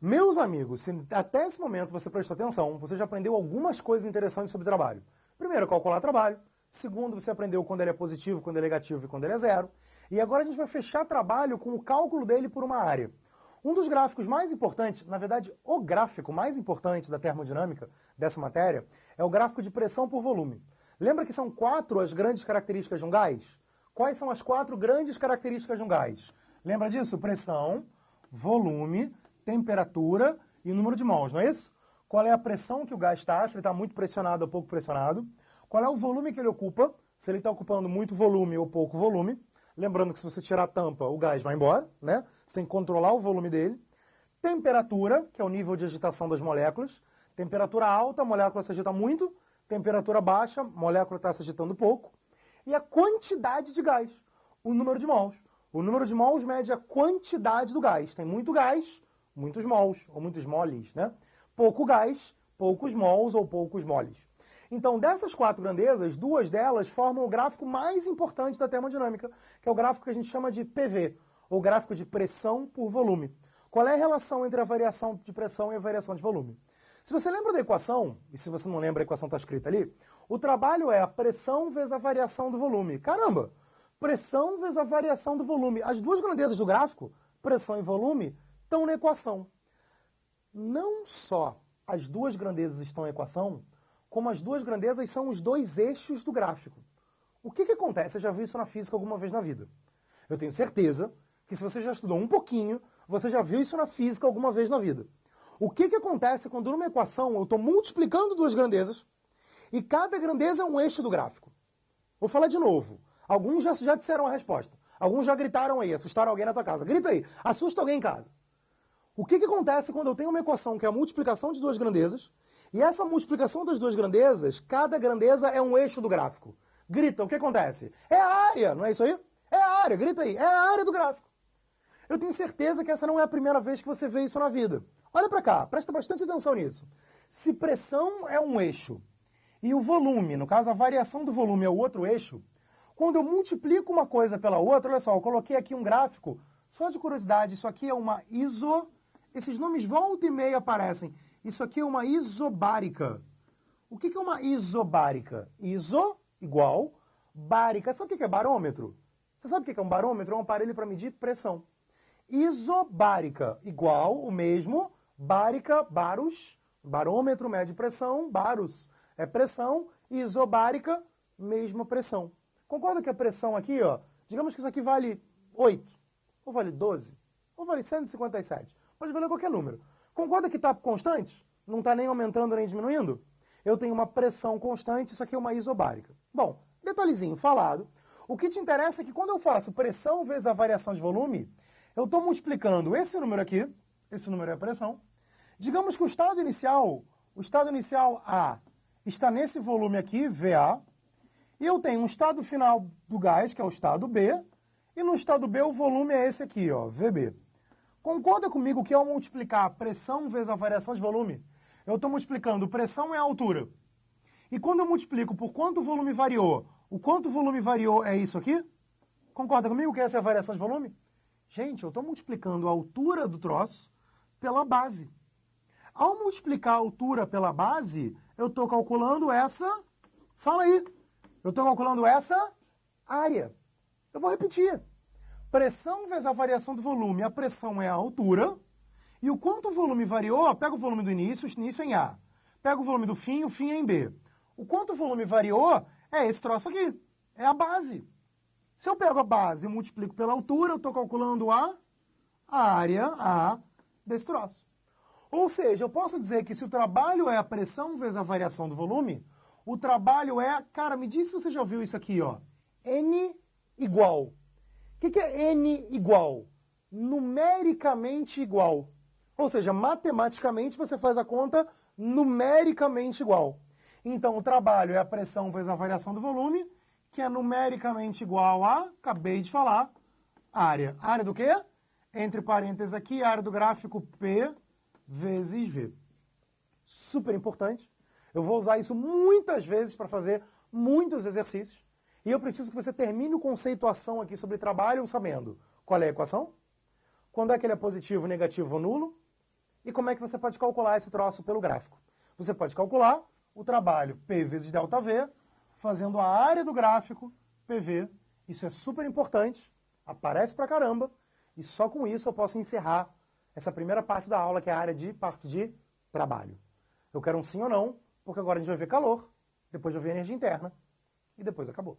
Meus amigos, se até esse momento você prestou atenção, você já aprendeu algumas coisas interessantes sobre trabalho. Primeiro, calcular trabalho. Segundo, você aprendeu quando ele é positivo, quando ele é negativo e quando ele é zero. E agora a gente vai fechar trabalho com o cálculo dele por uma área. Um dos gráficos mais importantes, na verdade, o gráfico mais importante da termodinâmica dessa matéria é o gráfico de pressão por volume. Lembra que são 4 as grandes características de um gás? Quais são as 4 grandes características de um gás? Lembra disso? Pressão, volume, temperatura e o número de mols, não é isso? Qual é a pressão que o gás está? Se ele está muito pressionado ou pouco pressionado. Qual é o volume que ele ocupa? Se ele está ocupando muito volume ou pouco volume. Lembrando que se você tirar a tampa, o gás vai embora, né? Você tem que controlar o volume dele. Temperatura, que é o nível de agitação das moléculas. Temperatura alta, a molécula se agita muito. Temperatura baixa, a molécula está se agitando pouco. E a quantidade de gás, o número de mols. O número de mols mede a quantidade do gás. Tem muito gás, muitos mols, ou muitos moles, né? Pouco gás, poucos mols ou poucos moles. Então, dessas 4 grandezas, 2 delas formam o gráfico mais importante da termodinâmica, que é o gráfico que a gente chama de PV, ou gráfico de pressão por volume. Qual é a relação entre a variação de pressão e a variação de volume? Se você lembra da equação, e se você não lembra, a equação está escrita ali, o trabalho é a pressão vezes a variação do volume. Caramba! Pressão vezes a variação do volume. As 2 grandezas do gráfico, pressão e volume, estão na equação. Não só as 2 grandezas estão na equação, como as 2 grandezas são os 2 eixos do gráfico. O que acontece? Você já viu isso na física alguma vez na vida? Eu tenho certeza que se você já estudou um pouquinho, você já viu isso na física alguma vez na vida. O que acontece quando numa equação eu estou multiplicando 2 grandezas e cada grandeza é um eixo do gráfico? Vou falar de novo. Alguns já disseram a resposta. Alguns já gritaram aí, assustaram alguém na tua casa. Grita aí, assusta alguém em casa. O que acontece quando eu tenho uma equação que é a multiplicação de 2 grandezas, e essa multiplicação das 2 grandezas, cada grandeza é um eixo do gráfico? Grita, o que acontece? É a área, não é isso aí? É a área, grita aí, é a área do gráfico. Eu tenho certeza que essa não é a primeira vez que você vê isso na vida. Olha para cá, presta bastante atenção nisso. Se pressão é um eixo, e o volume, no caso a variação do volume é o outro eixo, quando eu multiplico uma coisa pela outra, olha só, eu coloquei aqui um gráfico, só de curiosidade, isso aqui é uma esses nomes volta e meia aparecem. Isso aqui é uma isobárica. O que é uma isobárica? Iso, igual, bárica. Sabe o que é barômetro? Você sabe o que é um barômetro? É um aparelho para medir pressão. Isobárica, igual, o mesmo, bárica, baros, barômetro mede pressão, baros é pressão, isobárica, mesma pressão. Concorda que a pressão aqui, ó, digamos que isso aqui vale 8, ou vale 12, ou vale 157. Pode valer qualquer número. Concorda que está constante? Não está nem aumentando nem diminuindo? Eu tenho uma pressão constante, isso aqui é uma isobárica. Bom, detalhezinho falado. O que te interessa é que quando eu faço pressão vezes a variação de volume, eu estou multiplicando esse número aqui, esse número é a pressão. Digamos que o estado inicial A, está nesse volume aqui, VA, e eu tenho um estado final do gás, que é o estado B, e no estado B o volume é esse aqui, ó, VB. Concorda comigo que ao multiplicar a pressão vezes a variação de volume, eu estou multiplicando pressão é a altura. E quando eu multiplico por quanto o volume variou, o quanto o volume variou é isso aqui? Concorda comigo que essa é a variação de volume? Gente, eu estou multiplicando a altura do troço pela base. Ao multiplicar a altura pela base, eu estou calculando essa... Fala aí. Eu estou calculando essa área. Eu vou repetir. Pressão vezes a variação do volume. A pressão é a altura. E o quanto o volume variou, pega o volume do início, o início é em A. Pega o volume do fim, o fim é em B. O quanto o volume variou é esse troço aqui. É a base. Se eu pego a base e multiplico pela altura, eu estou calculando a área A desse troço. Ou seja, eu posso dizer que se o trabalho é a pressão vezes a variação do volume, o trabalho é... Cara, me diz se você já viu isso aqui, ó. N igual. O que é N igual? Numericamente igual. Ou seja, matematicamente você faz a conta numericamente igual. Então, o trabalho é a pressão vezes a variação do volume, que é numericamente igual a, acabei de falar, área. Área do quê? Entre parênteses aqui, área do gráfico P vezes V. Super importante. Eu vou usar isso muitas vezes para fazer muitos exercícios. E eu preciso que você termine a conceituação aqui sobre trabalho sabendo qual é a equação, quando é que ele é positivo, negativo ou nulo, E como é que você pode calcular esse troço pelo gráfico? Você pode calcular o trabalho P vezes ΔV, fazendo a área do gráfico PV. Isso é super importante, aparece pra caramba, e só com isso eu posso encerrar essa primeira parte da aula, que é a área de parte de trabalho. Eu quero um sim ou não, porque agora a gente vai ver calor, depois vai ver energia interna, e depois acabou.